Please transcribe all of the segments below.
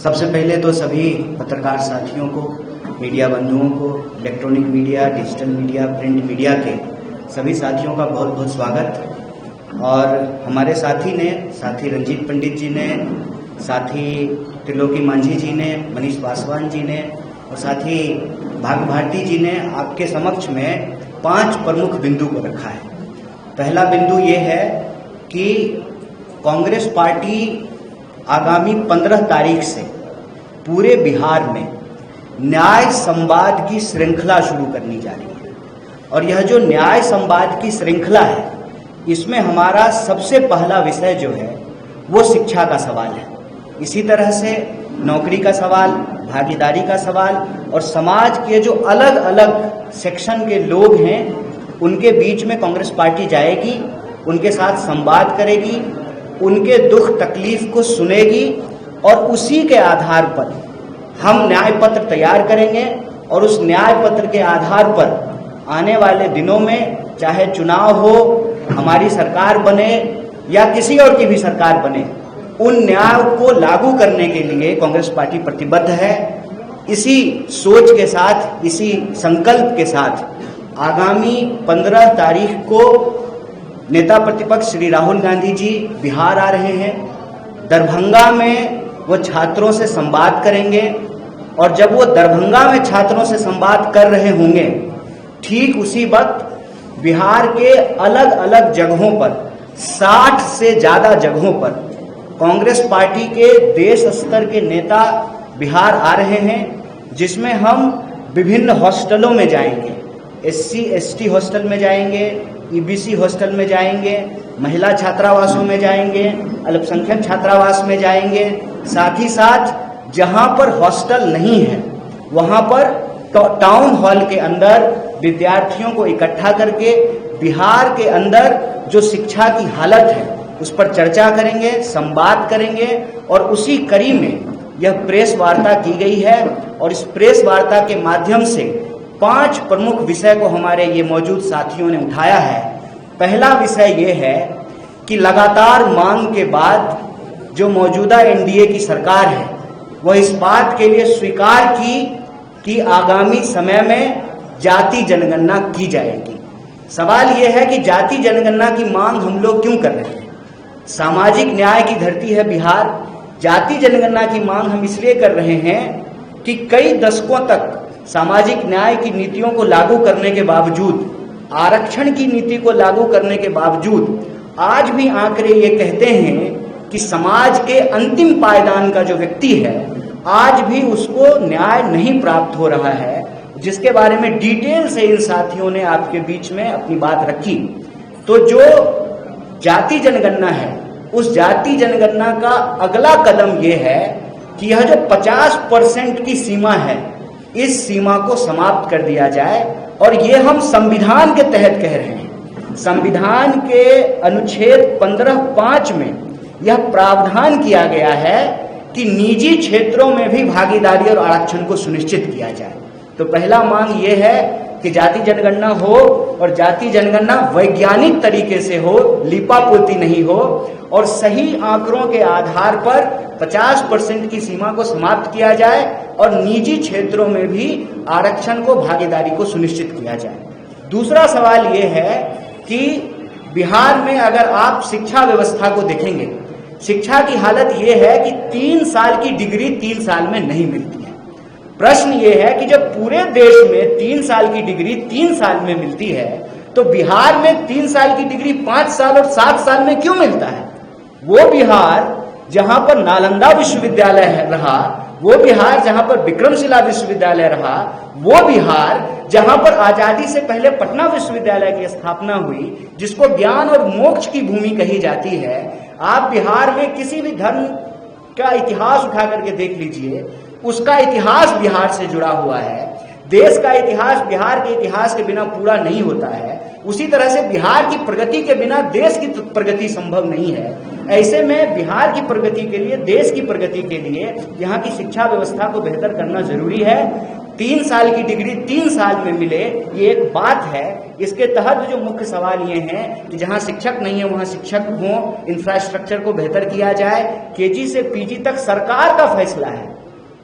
सबसे पहले तो सभी पत्रकार साथियों को, मीडिया बंधुओं को, electronic media, digital media, print media के सभी साथियों का बहुत बहुत स्वागत। और हमारे साथी रंजीत पंडित जी ने, साथी त्रिलोकी मांझी जी ने, मनीष पासवान जी ने और साथी भाग्य भारती जी ने आपके समक्ष में 5 प्रमुख बिंदु को रखा है। पहला बिंदु ये है कि कांग्रेस पार्टी आगामी 15 तारीख से पूरे बिहार में न्याय संवाद की श्रृंखला शुरू करनी जा रही है। और यह जो न्याय संवाद की श्रृंखला है, इसमें हमारा सबसे पहला विषय जो है वो शिक्षा का सवाल है। इसी तरह से नौकरी का सवाल, भागीदारी का सवाल और समाज के जो अलग अलग सेक्शन के लोग हैं उनके बीच में कांग्रेस पार्टी जाएगी, उनके साथ संवाद करेगी, उनके दुख तकलीफ को सुनेगी और उसी के आधार पर हम न्याय पत्र तैयार करेंगे। और उस न्याय पत्र के आधार पर आने वाले दिनों में चाहे चुनाव हो, हमारी सरकार बने या किसी और की भी सरकार बने, उन न्याय को लागू करने के लिए कांग्रेस पार्टी प्रतिबद्ध है। इसी सोच के साथ, इसी संकल्प के साथ आगामी 15 तारीख को नेता प्रतिपक्ष श्री राहुल गांधी जी बिहार आ रहे हैं। दरभंगा में वो छात्रों से संवाद करेंगे और जब वो दरभंगा में छात्रों से संवाद कर रहे होंगे, ठीक उसी वक्त बिहार के अलग अलग जगहों पर 60 से ज्यादा जगहों पर कांग्रेस पार्टी के देश स्तर के नेता बिहार आ रहे हैं, जिसमें हम विभिन्न हॉस्टलों में जाएंगे। SC ST हॉस्टल में जाएंगे, EBC हॉस्टल में जाएंगे, महिला छात्रावासों में जाएंगे, अल्पसंख्यक छात्रावास में जाएंगे। साथ ही साथ जहां पर हॉस्टल नहीं है वहां पर टाउन हॉल के अंदर विद्यार्थियों को इकट्ठा करके बिहार के अंदर जो शिक्षा की हालत है उस पर चर्चा करेंगे, संवाद करेंगे। और उसी कड़ी में यह प्रेस वार्ता की गई है और इस प्रेस वार्ता के माध्यम से 5 प्रमुख विषय को हमारे ये मौजूद साथियों ने उठाया है। पहला विषय ये है कि लगातार मांग के बाद जो मौजूदा NDA की सरकार है वह इस बात के लिए स्वीकार की कि आगामी समय में जाति जनगणना की जाएगी। सवाल यह है कि जाति जनगणना की मांग हम लोग क्यों कर रहे हैं? सामाजिक न्याय की धरती है बिहार। जाति जनगणना की मांग हम इसलिए कर रहे हैं कि कई दशकों तक सामाजिक न्याय की नीतियों को लागू करने के बावजूद, आरक्षण की नीति को लागू करने के बावजूद आज भी आंकड़े ये कहते हैं कि समाज के अंतिम पायदान का जो व्यक्ति है आज भी उसको न्याय नहीं प्राप्त हो रहा है, जिसके बारे में डिटेल से इन साथियों ने आपके बीच में अपनी बात रखी। तो जो जाति जनगणना है, उस जाति जनगणना का अगला कदम यह है कि यह जो 50% की सीमा है, इस सीमा को समाप्त कर दिया जाए। और ये हम संविधान के तहत कह रहे हैं। संविधान के अनुच्छेद 15(5) में यह प्रावधान किया गया है कि निजी क्षेत्रों में भी भागीदारी और आरक्षण को सुनिश्चित किया जाए। तो पहला मांग ये है कि जाति जनगणना हो और जाति जनगणना वैज्ञानिक तरीके से हो, लीपापोती नहीं हो, और सही आंकड़ों के आधार पर 50% की सीमा को समाप्त किया जाए और निजी क्षेत्रों में भी आरक्षण को, भागीदारी को सुनिश्चित किया जाए। दूसरा सवाल यह है कि बिहार में अगर आप शिक्षा व्यवस्था को देखेंगे, शिक्षा की हालत यह है कि 3 साल की डिग्री 3 साल में नहीं मिलती है। प्रश्न ये है कि जब पूरे देश में 3 साल की डिग्री 3 साल में मिलती है तो बिहार में 3 साल की डिग्री 5 साल और 7 साल में क्यों मिलता है? वो बिहार जहां पर नालंदा विश्वविद्यालय रहा, वो बिहार जहां पर विक्रमशिला विश्वविद्यालय रहा, वो बिहार जहां पर आजादी से पहले पटना विश्वविद्यालय की स्थापना हुई, जिसको ज्ञान और मोक्ष की भूमि कही जाती है। आप बिहार में किसी भी धर्म का इतिहास उठा करके देख लीजिए, उसका इतिहास बिहार से जुड़ा हुआ है। देश का इतिहास बिहार के इतिहास के बिना पूरा नहीं होता है। उसी तरह से बिहार की प्रगति के बिना देश की प्रगति संभव नहीं है। ऐसे में बिहार की प्रगति के लिए, देश की प्रगति के लिए यहाँ की शिक्षा व्यवस्था को बेहतर करना जरूरी है। 3 साल की डिग्री 3 साल में मिले, ये एक बात है। इसके तहत जो मुख्य सवाल ये हैं कि जहां शिक्षक नहीं है वहां शिक्षक हों, इंफ्रास्ट्रक्चर को बेहतर किया जाए। KG से PG तक सरकार का फैसला है।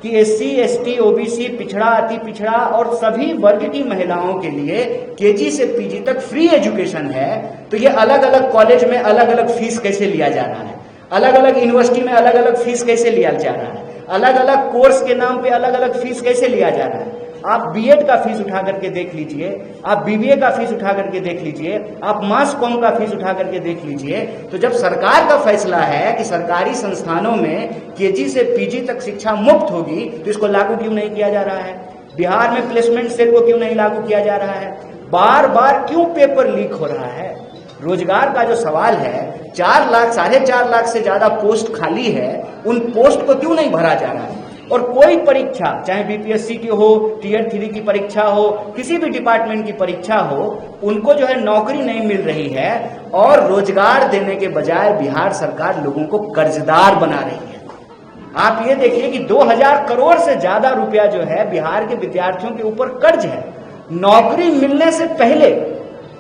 कि एससी, एसटी, ओबीसी, पिछड़ा, अति पिछड़ा और सभी वर्ग की महिलाओं के लिए केजी से पीजी तक फ्री एजुकेशन है, तो ये अलग अलग कॉलेज में अलग अलग फीस कैसे लिया जा रहा है, अलग अलग यूनिवर्सिटी में अलग अलग फीस कैसे लिया जा रहा है, अलग अलग कोर्स के नाम पे अलग अलग फीस कैसे लिया जा रहा है। आप बीएड का फीस उठा करके देख लीजिए, आप बीबीए का फीस उठा करके देख लीजिए, आप मास कॉम का फीस उठा करके देख लीजिए। तो जब सरकार का फैसला है कि सरकारी संस्थानों में केजी से पीजी तक शिक्षा मुफ्त होगी, तो इसको लागू क्यों नहीं किया जा रहा है? बिहार में प्लेसमेंट सेल को क्यों नहीं लागू किया जा रहा है? बार बार क्यों पेपर लीक हो रहा है? रोजगार का जो सवाल है, 4 लाख 4.5 लाख से ज्यादा पोस्ट खाली है, उन पोस्ट को क्यों नहीं भरा जा रहा है? और कोई परीक्षा, चाहे बीपीएससी की हो, टियर 3 की परीक्षा हो, किसी भी डिपार्टमेंट की परीक्षा हो, उनको जो है नौकरी नहीं मिल रही है और रोजगार देने के बजाय बिहार सरकार लोगों को कर्जदार बना रही है। आप ये देखिए कि 2000 करोड़ से ज्यादा रुपया जो है बिहार के विद्यार्थियों के ऊपर कर्ज है। नौकरी मिलने से पहले,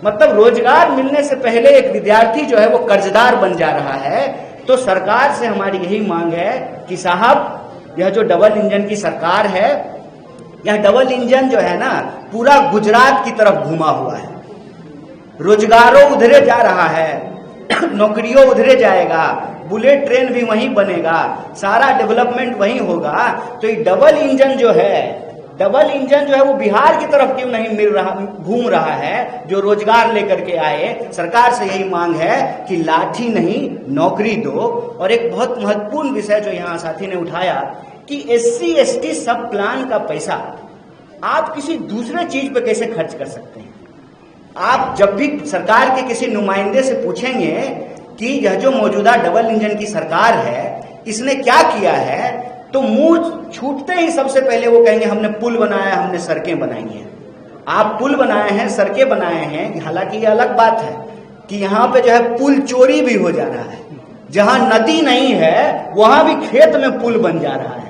मतलब रोजगार मिलने से पहले एक विद्यार्थी जो है वो कर्जदार बन जा रहा है। तो सरकार से हमारी यही मांग है कि साहब, यह जो डबल इंजन की सरकार है, यह डबल इंजन जो है ना पूरा गुजरात की तरफ घुमा हुआ है। रोजगारों उधरे जा रहा है, नौकरियों उधरे जाएगा, बुलेट ट्रेन भी वहीं बनेगा, सारा डेवलपमेंट वहीं होगा। तो ये डबल इंजन जो है वो बिहार की तरफ क्यों नहीं घूम रहा है, जो रोजगार लेकर के आए। सरकार से यही मांग है कि लाठी नहीं नौकरी दो। और एक बहुत महत्वपूर्ण विषय जो यहाँ साथी ने उठाया कि एससी एसटी सब प्लान का पैसा आप किसी दूसरे चीज पे कैसे खर्च कर सकते हैं? आप जब भी सरकार के किसी नुमाइंदे से पूछेंगे कि यह जो मौजूदा डबल इंजन की सरकार है इसने क्या किया है, तो मुंह छूटते ही सबसे पहले वो कहेंगे हमने पुल बनाया, हमने सड़कें बनाई हैं। आप पुल बनाए हैं, सड़कें बनाए हैं, हालांकि ये अलग बात है कि यहाँ पे जो है पुल चोरी भी हो जा रहा है। जहां नदी नहीं है वहां भी खेत में पुल बन जा रहा है।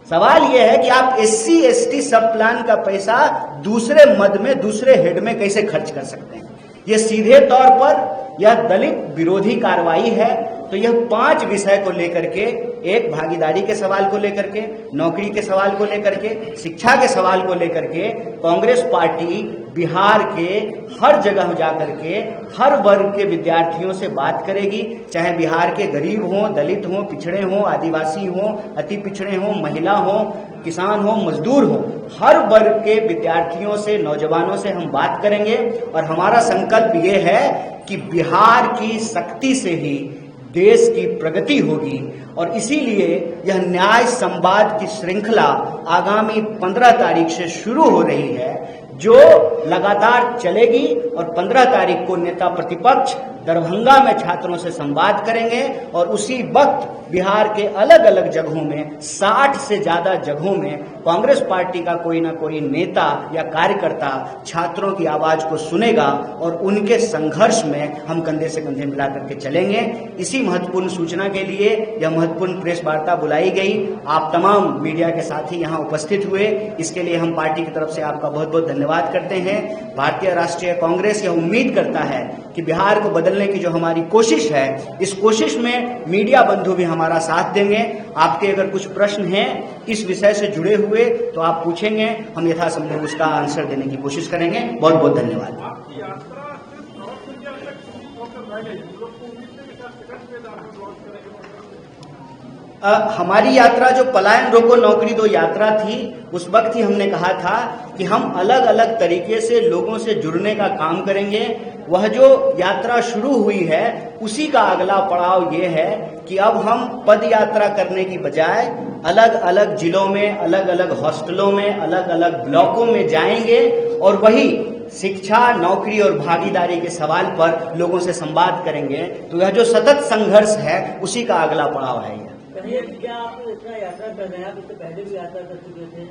सवाल यह है कि आप एससी एसटी सब प्लान का पैसा दूसरे मद में, दूसरे हेड में कैसे खर्च कर सकते हैं? ये सीधे तौर पर यह दलित विरोधी कार्रवाई है। तो यह 5 विषय को लेकर के, एक भागीदारी के सवाल को लेकर के, नौकरी के सवाल को लेकर के, शिक्षा के सवाल को लेकर के कांग्रेस पार्टी बिहार के हर जगह जाकर के हर वर्ग के विद्यार्थियों से बात करेगी। चाहे बिहार के गरीब हों, दलित हों, पिछड़े हों, आदिवासी हों, अति पिछड़े हों, महिला हों, किसान हो, मजदूर हो, हर वर्ग के विद्यार्थियों से, नौजवानों से हम बात करेंगे। और हमारा संकल्प ये है कि बिहार की शक्ति से ही देश की प्रगति होगी। और इसीलिए यह न्याय संवाद की श्रृंखला आगामी 15 तारीख से शुरू हो रही है, जो लगातार चलेगी। और 15 तारीख को नेता प्रतिपक्ष दरभंगा में छात्रों से संवाद करेंगे और उसी वक्त बिहार के अलग अलग जगहों में, 60 से ज्यादा जगहों में कांग्रेस पार्टी का कोई ना कोई नेता या कार्यकर्ता छात्रों की आवाज को सुनेगा और उनके संघर्ष में हम कंधे से कंधे मिला करके चलेंगे। इसी महत्वपूर्ण सूचना के लिए यह महत्वपूर्ण प्रेस वार्ता बुलाई गई। आप तमाम मीडिया के साथी यहाँ उपस्थित हुए, इसके लिए हम पार्टी की तरफ से आपका बहुत बहुत धन्यवाद करते हैं। भारतीय राष्ट्रीय कांग्रेस यह उम्मीद करता है कि बिहार को बदलने की जो हमारी कोशिश है, इस कोशिश में मीडिया बंधु भी हमारा साथ देंगे। आपके अगर कुछ प्रश्न हैं इस विषय से जुड़े हुए तो आप पूछेंगे, हम यथासंभव उसका आंसर देने की कोशिश करेंगे। बहुत बहुत धन्यवाद। हमारी यात्रा जो पलायन रोको नौकरी दो यात्रा थी, उस वक्त ही हमने कहा था कि हम अलग अलग तरीके से लोगों से जुड़ने का काम करेंगे। वह जो यात्रा शुरू हुई है उसी का अगला पड़ाव ये है कि अब हम पद यात्रा करने की बजाय अलग अलग जिलों में, अलग अलग हॉस्टलों में, अलग अलग ब्लॉकों में जाएंगे और वही शिक्षा, नौकरी और भागीदारी के सवाल पर लोगों से संवाद करेंगे। तो यह जो सतत संघर्ष है उसी का अगला पड़ाव है। क्या आप इतना यात्रा कर रहे हैं? आप इससे पहले भी यात्रा कर चुके थे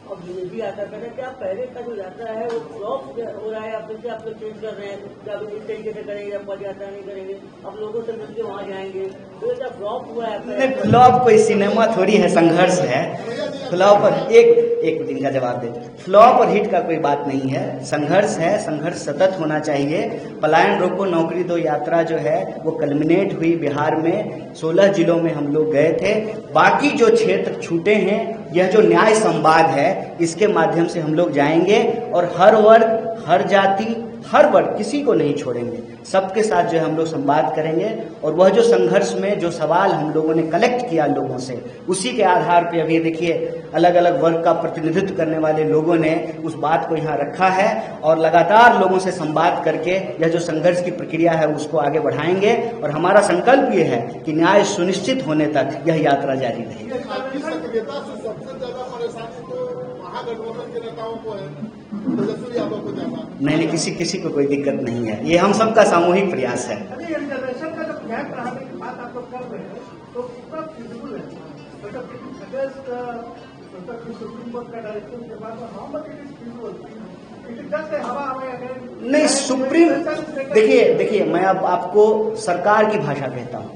और भी यात्रा कर रहे हैं। क्या पहले का जो यात्रा है वो फ्लॉप हो रहा है? आप फिर से आप लोग चेंज कर रहे हैं? क्या आप इस तरीके से करेंगे? पद यात्रा नहीं करेंगे, आप लोगों से मिलकर वहाँ जाएंगे? तो क्या फ्लॉप हुआ है? फ्लॉप कोई सिनेमा थोड़ी है, संघर्ष है। फ्लॉप और एक दिन का जवाब दे। फ्लॉप और हिट का कोई बात नहीं है, संघर्ष है, संघर्ष सतत होना चाहिए। पलायन रोको नौकरी दो यात्रा जो है वो कल्मिनेट हुई बिहार में, 16 जिलों में हम लोग गए थे। बाकी जो क्षेत्र छूटे हैं, यह जो न्याय संवाद है इसके माध्यम से हम लोग जाएंगे और हर वर्ग, हर जाति, हर वर्ग, किसी को नहीं छोड़ेंगे, सबके साथ जो है हम लोग संवाद करेंगे। और वह जो संघर्ष में जो सवाल हम लोगों ने कलेक्ट किया लोगों से, उसी के आधार पे अभी देखिए अलग अलग वर्ग का प्रतिनिधित्व करने वाले लोगों ने उस बात को यहाँ रखा है और लगातार लोगों से संवाद करके यह जो संघर्ष की प्रक्रिया है उसको आगे बढ़ाएंगे। और हमारा संकल्प ये है कि न्याय सुनिश्चित होने तक यह यात्रा जारी रहेगी। आपकी सक्रियता से सबसे ज्यादा परेशानी तो महागठबंधन के नेताओं को है, तेजस्वी यादव को ज्यादा। नहीं, किसी को कोई दिक्कत नहीं है, ये हम सबका सामूहिक प्रयास है। रिजर्वेशन का जब गैप बढ़ाने की बात आप लोग कर रहे हैं तो कितना फिजिबल है, मतलब सुप्रीम कोर्ट का डायरेक्शन के बाद how much it is feasible, it is just हवा हमें नहीं सुप्रीम, देखिए मैं अब आपको सरकार की भाषा कहता हूं।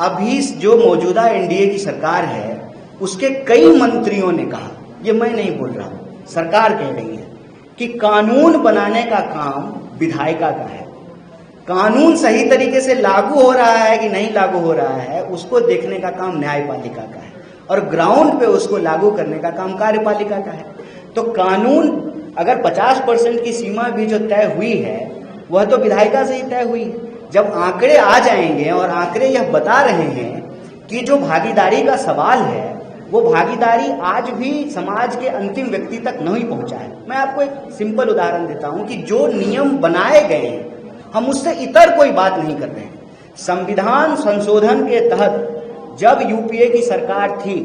अभी जो मौजूदा एनडीए की सरकार है उसके कई मंत्रियों ने कहा, ये मैं नहीं बोल रहा हूं, सरकार कह रही है कि कानून बनाने का काम विधायिका का है। कानून सही तरीके से लागू हो रहा है कि नहीं लागू हो रहा है उसको देखने का काम न्यायपालिका का है और ग्राउंड पे उसको लागू करने का काम कार्यपालिका का है। तो कानून अगर 50% की सीमा भी जो तय हुई है वह तो विधायिका से ही तय हुई है। जब आंकड़े आ जाएंगे और आंकड़े यह बता रहे हैं कि जो भागीदारी का सवाल है वो भागीदारी आज भी समाज के अंतिम व्यक्ति तक नहीं पहुंचा है। मैं आपको एक सिंपल उदाहरण देता हूं कि जो नियम बनाए गए हैं हम उससे इतर कोई बात नहीं कर रहे हैं। संविधान संशोधन के तहत जब यूपीए की सरकार थी,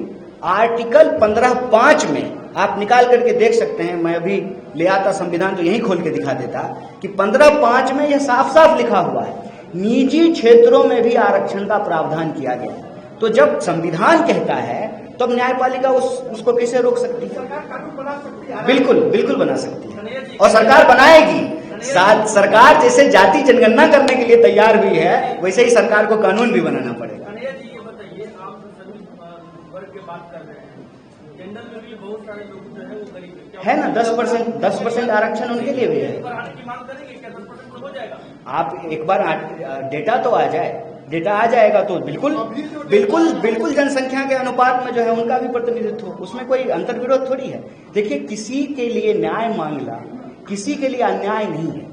आर्टिकल 15(5) में आप निकाल करके देख सकते हैं, मैं अभी ले आता संविधान तो यही खोल के दिखा देता कि 15(5) में यह साफ साफ लिखा हुआ है निजी क्षेत्रों में भी आरक्षण का प्रावधान किया गया। तो जब संविधान कहता है तब न्यायपालिका उसको कैसे रोक सकती है? सरकार कानून बना सकती है, बिल्कुल बना सकती है और सरकार बनाएगी। सरकार जैसे जाति जनगणना करने के लिए तैयार हुई है वैसे ही सरकार को कानून भी बनाना पड़ेगा। जी ये बताइए, आप सभी वर्ग की बात कर रहे हैं, जनरल में भी बहुत सारे लोग जो है वो गरीब है ना, 10% आरक्षण उनके लिए भी है। की मांग करेंगे क्या 10% हो जाएगा? आप एक बार डेटा तो आ जाए, डेटा आ जाएगा तो बिल्कुल जनसंख्या के अनुपात में जो है उनका भी प्रतिनिधित्व हो, उसमें कोई अंतर्विरोध थोड़ी है। देखिए किसी के लिए न्याय मांगना किसी के लिए अन्याय नहीं है।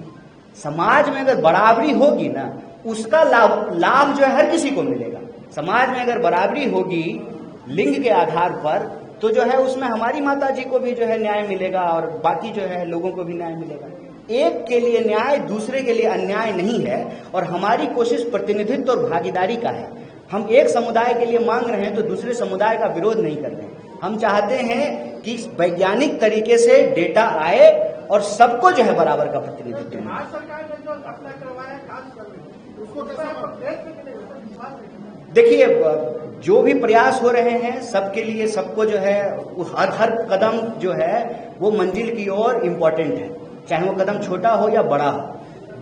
समाज में अगर बराबरी होगी ना उसका लाभ जो है हर किसी को मिलेगा। समाज में अगर बराबरी होगी लिंग के आधार पर तो जो है उसमें हमारी माता जी को भी जो है न्याय मिलेगा और बाकी जो है लोगों को भी न्याय मिलेगा। एक के लिए न्याय दूसरे के लिए अन्याय नहीं है और हमारी कोशिश प्रतिनिधित्व और भागीदारी का है। हम एक समुदाय के लिए मांग रहे हैं तो दूसरे समुदाय का विरोध नहीं कर रहे हैं। हम चाहते हैं कि वैज्ञानिक तरीके से डेटा आए और सबको जो है बराबर का प्रतिनिधित्व मिले। आज सरकार ने जो अपना करवाया खास कर रही है उसको देखिए जो भी प्रयास हो रहे हैं सबके लिए, सबको जो है हर कदम जो है वो मंजिल की ओर इम्पोर्टेंट है, चाहे वो कदम छोटा हो या बड़ा हो।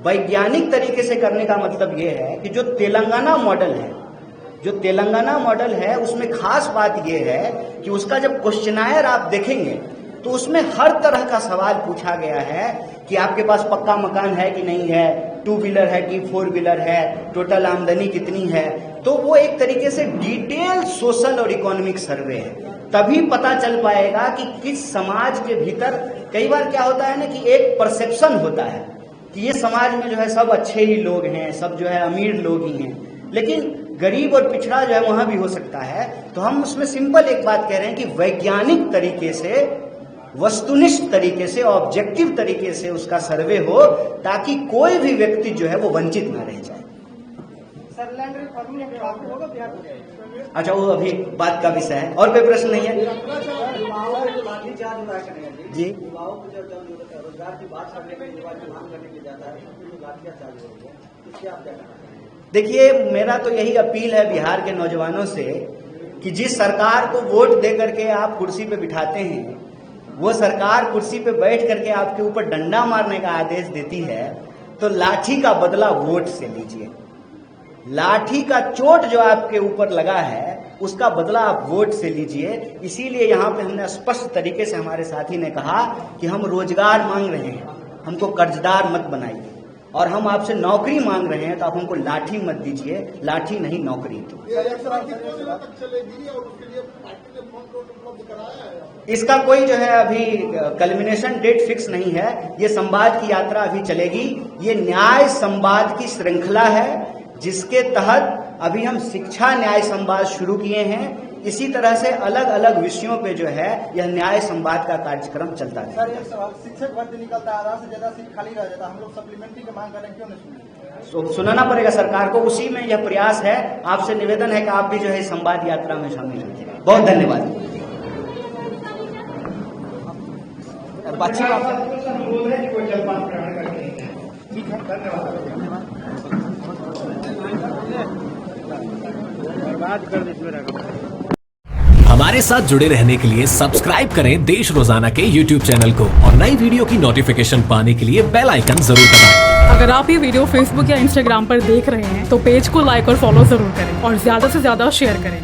वैज्ञानिक तरीके से करने का मतलब ये है कि जो तेलंगाना मॉडल है उसमें खास बात ये है कि उसका जब क्वेश्चनायर आप देखेंगे तो उसमें हर तरह का सवाल पूछा गया है कि आपके पास पक्का मकान है कि नहीं है, 2 व्हीलर है कि 4 व्हीलर है, टोटल आमदनी कितनी है। तो वो एक तरीके से डिटेल सोशल और इकोनॉमिक सर्वे है, तभी पता चल पाएगा कि किस समाज के भीतर। कई बार क्या होता है ना कि एक परसेप्शन होता है कि ये समाज में जो है सब अच्छे ही लोग हैं, सब जो है अमीर लोग ही हैं, लेकिन गरीब और पिछड़ा जो है वहां भी हो सकता है। तो हम उसमें सिंपल एक बात कह रहे हैं कि वैज्ञानिक तरीके से, वस्तुनिष्ठ तरीके से, ऑब्जेक्टिव तरीके से उसका सर्वे हो ताकि कोई भी व्यक्ति जो है वो वंचित न रह जाए। अच्छा वो अभी बात का विषय है और कोई प्रश्न नहीं है जी। युवाओं को जब रोजगार की बात करने के लिए मांग करने के लिए जाता है तो लाठियां चालू हो गया, इससे आप क्या कहना चाहेंगे? देखिए मेरा तो यही अपील है बिहार के नौजवानों से कि जिस सरकार को वोट दे करके आप कुर्सी पे बिठाते हैं वो सरकार कुर्सी पे बैठ करके आपके ऊपर डंडा मारने का आदेश देती है तो लाठी का बदला वोट से लीजिए। लाठी का चोट जो आपके ऊपर लगा है उसका बदला आप वोट से लीजिए। इसीलिए यहाँ पे हमने स्पष्ट तरीके से हमारे साथी ने कहा कि हम रोजगार मांग रहे हैं, हमको कर्जदार मत बनाइए, और हम आपसे नौकरी मांग रहे हैं तो आप हमको लाठी मत दीजिए, लाठी नहीं नौकरी। ये यात्रा कितने दिनों तक चलेगी और उसके लिए पार्टी ने फॉर्म उपलब्ध कराया है? इसका कोई जो है अभी कल्मिनेशन डेट फिक्स नहीं है। ये संवाद की यात्रा अभी चलेगी। ये न्याय संवाद की श्रृंखला है जिसके तहत अभी हम शिक्षा न्याय संवाद शुरू किए हैं। इसी तरह से अलग अलग विषयों पे जो है यह न्याय संवाद का कार्यक्रम चलता है। सर एक सवाल, शिक्षक भर्ती निकलता है, आधा से ज्यादा सीट खाली रह जाता है, हम लोग सप्लीमेंट्री की मांग कर रहे हैं, क्यों नहीं सुने? सुनाना पड़ेगा सरकार को, उसी में यह प्रयास है। आपसे निवेदन है कि आप भी जो है संवाद यात्रा में शामिल हों। बहुत धन्यवाद। बातचीत अनुरोध है कि कोई जलपान ग्रहण करके। ठीक है, धन्यवाद। बात कर दीजिए। हमारे साथ जुड़े रहने के लिए सब्सक्राइब करें देश रोजाना के YouTube चैनल को और नई वीडियो की नोटिफिकेशन पाने के लिए बेल आइकन जरूर दबाएं। अगर आप ये वीडियो Facebook या Instagram पर देख रहे हैं तो पेज को लाइक और फॉलो जरूर करें और ज्यादा से ज्यादा शेयर करें।